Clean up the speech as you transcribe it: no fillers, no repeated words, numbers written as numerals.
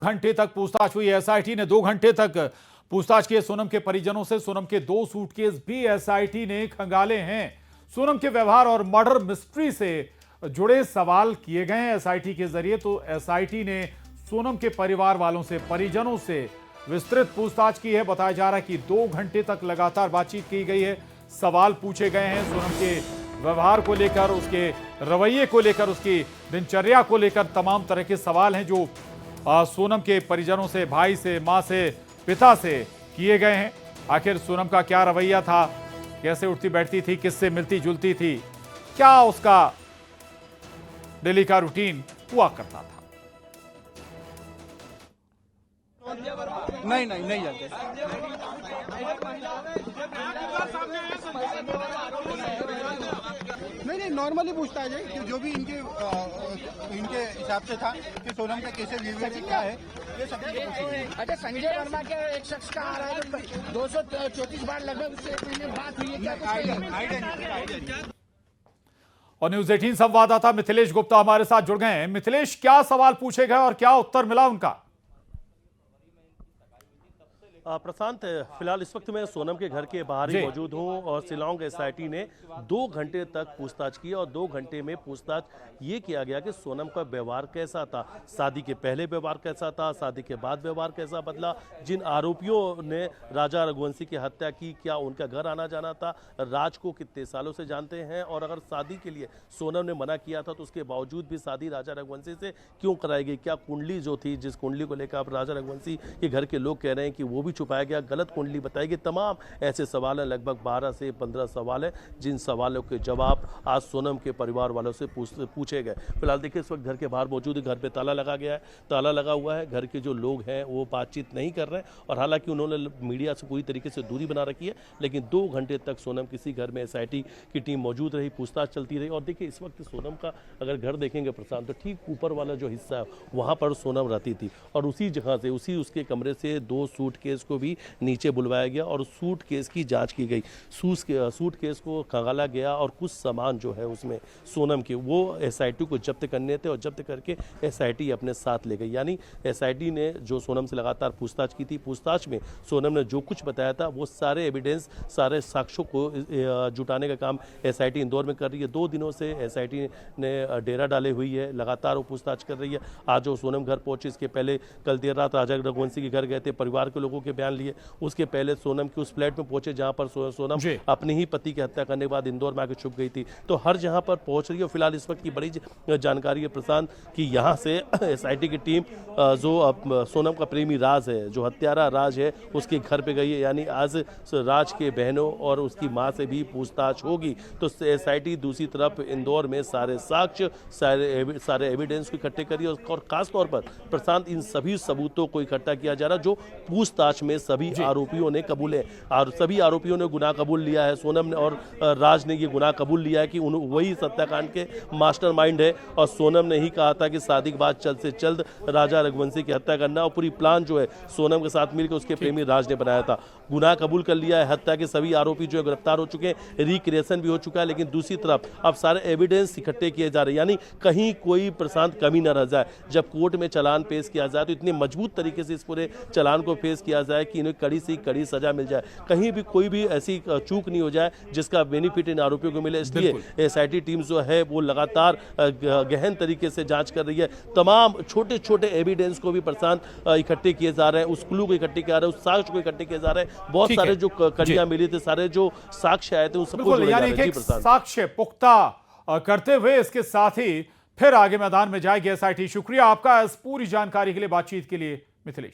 घंटे तक पूछताछ हुई। एसआईटी ने 2 घंटे तक पूछताछ की सोनम के परिजनों से। सोनम के 2 सूटकेस भी एसआईटी ने खंगाले हैं। सोनम के व्यवहार और मर्डर मिस्ट्री से जुड़े सवाल किए गए हैं एसआईटी के जरिए। तो एसआईटी ने सोनम के परिवार वालों से, परिजनों से विस्तृत पूछताछ की है। बताया जा रहा है कि 2 घंटे तक लगातार बातचीत की गई है, सवाल पूछे गए हैं सोनम के व्यवहार को लेकर, उसके रवैये को लेकर, उसकी दिनचर्या को लेकर तमाम तरह के सवाल हैं जो सोनम के परिजनों से, भाई से, मां से, पिता से किए गए हैं। आखिर सोनम का क्या रवैया था, कैसे उठती बैठती थी, किससे मिलती जुलती थी, क्या उसका डेली का रूटीन हुआ करता था। नहीं जानते। नहीं नॉर्मली पूछता है कि जो भी इनके हिसाब से था कि सोनम का कैसे बिहेवियर क्या है, ये सब चीजें पूछी। अच्छा, संजय वर्मा के एक शख्स का आ रहा है तो 234 बार लगभग उससे एक महीने बात हुई है, क्या कुछ? और न्यूज 18 संवाददाता मिथिलेश गुप्ता हमारे साथ जुड़ गए हैं। मिथिलेश, क्या सवाल पूछे गए और क्या उत्तर मिला उनका? प्रशांत, फिलहाल इस वक्त मैं सोनम के घर के बाहर ही मौजूद हूं और शिलांग एसआईटी ने 2 घंटे तक पूछताछ की और 2 घंटे में पूछताछ ये किया गया कि सोनम का व्यवहार कैसा था, शादी के पहले व्यवहार कैसा था, शादी के बाद व्यवहार कैसा बदला, जिन आरोपियों ने राजा रघुवंशी की हत्या की क्या उनका घर आना जाना था, राज को कितने सालों से जानते हैं और अगर शादी के लिए सोनम ने मना किया था तो उसके बावजूद भी शादी राजा रघुवंशी से क्यों कराई गई, क्या कुंडली जो थी, जिस कुंडली को लेकर अब राजा रघुवंशी के घर के लोग कह रहे हैं कि वो भी छुपाया गया, गलत कुंडली बताई गई, तमाम ऐसे सवाल हैं। लगभग 12 से 15 सवाल हैं जिन सवालों के जवाब आज सोनम के परिवार वालों से पूछे गए। फिलहाल देखिए इस वक्त घर के बाहर मौजूद है, घर पे ताला लगा गया है, ताला लगा हुआ है, घर के जो लोग हैं वो बातचीत नहीं कर रहे हैं और हालांकि उन्होंने मीडिया से पूरी तरीके से दूरी बना रखी है, लेकिन 2 घंटे तक सोनम किसी घर में एसआईटी की टीम मौजूद रही, पूछताछ चलती रही। और देखिए इस वक्त सोनम का अगर घर देखेंगे प्रशांत तो ठीक ऊपर वाला जो हिस्सा है वहां पर सोनम रहती थी और उसी जगह से, उसी उसके कमरे से 2 सूटकेस को भी नीचे बुलवाया गया और सूटकेस की जांच की गई। सूटकेस को खंगाला गया और कुछ सामान जो है उसमें सोनम के वो एसआईटी को जब्त करने थे और जब्त करके एसआईटी अपने साथ ले गई। यानी एसआईटी ने जो सोनम से लगातार पूछताछ की थी, पूछताछ में सोनम ने जो कुछ बताया था वो सारे एविडेंस, सारे साक्ष्यों को जुटाने का काम एसआईटी इंदौर में कर रही है। 2 दिनों से एसआईटी ने डेरा डाले हुई है, लगातार वो पूछताछ कर रही है। आज जो सोनम घर पहुंचे, इसके पहले कल देर रात राजा रघुवंशी के घर गए थे, परिवार के लोगों के बयान लिए। उसके पहले सोनम के उस फ्लैट में पहुंचे जहां पर सोनम अपने ही पति की हत्या करने के बाद इंदौर में आकर छुप गई थी। तो हर जहां पर पहुंच रही है। फिलहाल इस वक्त की बड़ी जानकारी है प्रशांत कि यहां से एसआईटी की टीम जो सोनम का प्रेमी राज है, जो हत्यारा राज है, उसके घर पे गई है। यानी आज राज के बहनों और उसकी मां से भी पूछताछ होगी। तो एसआईटी दूसरी तरफ इंदौर में सारे साक्ष्य, सारे एविडेंस को इकट्ठे करी और खासतौर पर प्रशांत इन सभी सबूतों को इकट्ठा किया जा रहा जो पूछताछ में सभी आरोपियों ने कबूले और सभी आरोपियों ने गुनाह कबूल लिया है। सोनम ने और राज ने ये गुनाह कबूल लिया है कि वही सत्याकांड के मास्टरमाइंड है और सोनम ने ही कहा था कि शादी के बाद जल्द से जल्द राजा रघुवंशी की हत्या करना और पूरी प्लान जो है सोनम के साथ मिलकर उसके प्रेमी राज ने बनाया था। गुनाह कबूल कर लिया है, हत्या के सभी आरोपी जो है गिरफ्तार हो चुके हैं, रिक्रिएशन भी हो चुका है। लेकिन दूसरी तरफ अब सारे एविडेंस इकट्ठे किए जा रहे हैं, यानी कहीं कोई प्रशांत कमी न रह जाए। जब कोर्ट में चालान पेश किया जाए तो इतनी मजबूत तरीके से इस पूरे चालान को पेश किया जाए कि इन्हें कड़ी से कड़ी सजा मिल जाए, कहीं भी कोई भी ऐसी चूक नहीं हो जाए जिसका बेनिफिट इन आरोपियों को मिले। इसलिए एसआईटी टीम जो है वो लगातार गहन तरीके से जांच कर रही है। तमाम छोटे छोटे एविडेंस को भी प्रशांत इकट्ठे किए जा रहे हैं, उस क्लू को इकट्ठे किया जा रहा है, उस साक्ष्य को इकट्ठे किए जा रहे हैं। बहुत सारे जो कड़ियां मिली थी, सारे जो साक्ष्य आए थे उन सबको जोड़े जा रहे हैं। साक्ष्य पुख्ता करते हुए इसके साथ ही फिर आगे मैदान में जाएगी एसआईटी। शुक्रिया आपका इस पूरी जानकारी के लिए, बातचीत के लिए मिथिलेश।